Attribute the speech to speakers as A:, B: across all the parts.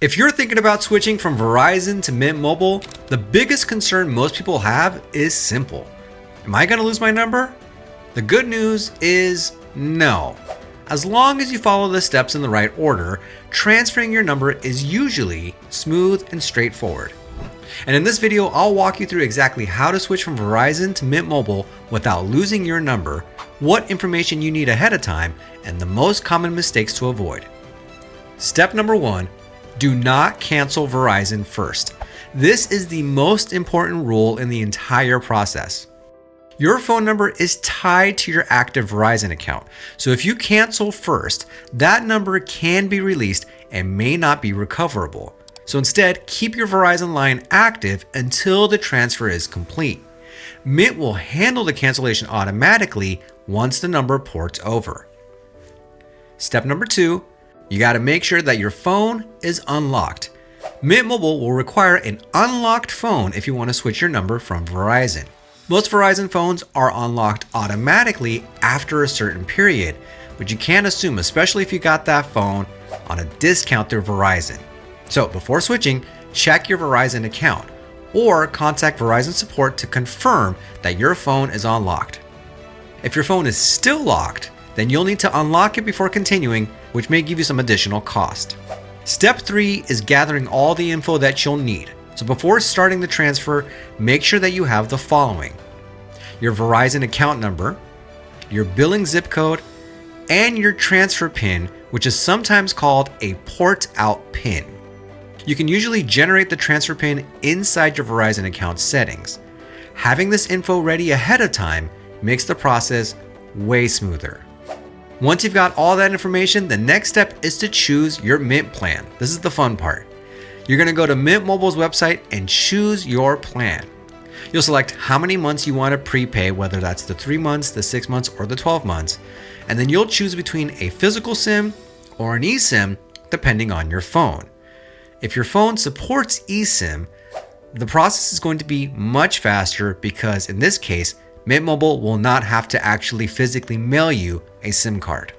A: If you're thinking about switching from Verizon to Mint Mobile, the biggest concern most people have is simple. Am I going to lose my number? The good news is no. As long as you follow the steps in the right order, transferring your number is usually smooth and straightforward. And in this video, I'll walk you through exactly how to switch from Verizon to Mint Mobile without losing your number, what information you need ahead of time, and the most common mistakes to avoid. Step number 1, do not cancel Verizon first. This is the most important rule in the entire process. Your phone number is tied to your active Verizon account, so if you cancel first, that number can be released and may not be recoverable. So instead, keep your Verizon line active until the transfer is complete. Mint will handle the cancellation automatically once the number ports over. Step number 2, you got to make sure that your phone is unlocked. Mint Mobile will require an unlocked phone if you want to switch your number from Verizon. Most Verizon phones are unlocked automatically after a certain period, but you can't assume, especially if you got that phone on a discount through Verizon. So before switching, check your Verizon account or contact Verizon support to confirm that your phone is unlocked. If your phone is still locked, then you'll need to unlock it before continuing, which may give you some additional cost. Step 3 is gathering all the info that you'll need. So before starting the transfer, make sure that you have the following: your Verizon account number, your billing zip code, and your transfer PIN, which is sometimes called a port out PIN. You can usually generate the transfer PIN inside your Verizon account settings. Having this info ready ahead of time makes the process way smoother. Once you've got all that information, the next step is to choose your Mint plan. This is the fun part. You're going to go to Mint Mobile's website and choose your plan. You'll select how many months you want to prepay, whether that's the 3 months, the 6 months, or the 12 months. And then you'll choose between a physical SIM or an eSIM, depending on your phone. If your phone supports eSIM, the process is going to be much faster because in this case, Mint Mobile will not have to actually physically mail you a SIM card.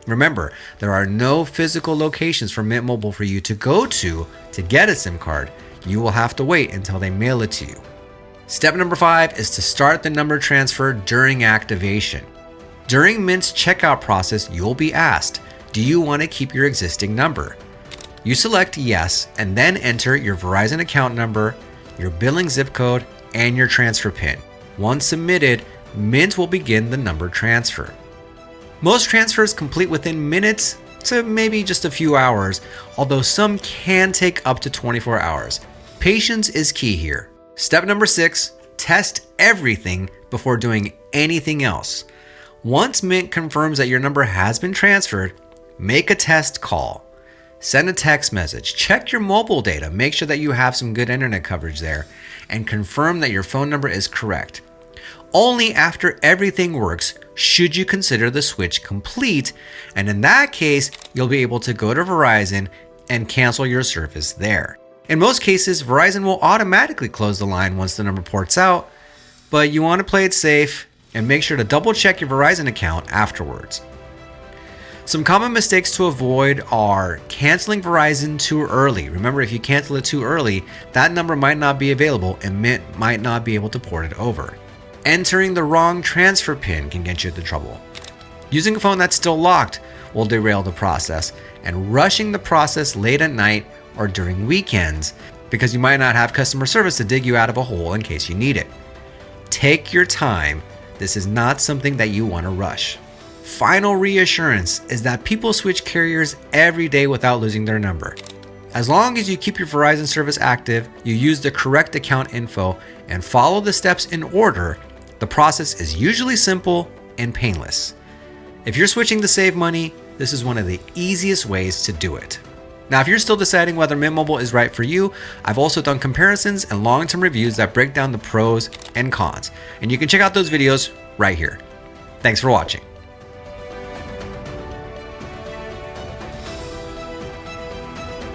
A: Remember, there are no physical locations for Mint Mobile for you to go to get a SIM card. You will have to wait until they mail it to you. Step number 5 is to start the number transfer during activation. During Mint's checkout process, you'll be asked, do you want to keep your existing number? You select yes, and then enter your Verizon account number, your billing zip code, and your transfer PIN. Once submitted, Mint will begin the number transfer. Most transfers complete within minutes to maybe just a few hours, although some can take up to 24 hours. Patience is key here. Step number 6, test everything before doing anything else. Once Mint confirms that your number has been transferred, make a test call. Send a text message, check your mobile data, make sure that you have some good internet coverage there, and confirm that your phone number is correct. Only after everything works should you consider the switch complete, and in that case, you'll be able to go to Verizon and cancel your service there. In most cases, Verizon will automatically close the line once the number ports out, but you want to play it safe and make sure to double check your Verizon account afterwards. Some common mistakes to avoid are canceling Verizon too early. Remember, if you cancel it too early, that number might not be available and Mint might not be able to port it over. Entering the wrong transfer PIN can get you into trouble. Using a phone that's still locked will derail the process, and rushing the process late at night or during weekends because you might not have customer service to dig you out of a hole in case you need it. Take your time. This is not something that you want to rush. Final reassurance is that people switch carriers every day without losing their number. As long as you keep your Verizon service active, you use the correct account info, and follow the steps in order, the process is usually simple and painless. If you're switching to save money, this is one of the easiest ways to do it. Now, if you're still deciding whether Mint Mobile is right for you, I've also done comparisons and long-term reviews that break down the pros and cons, and you can check out those videos right here. Thanks for watching.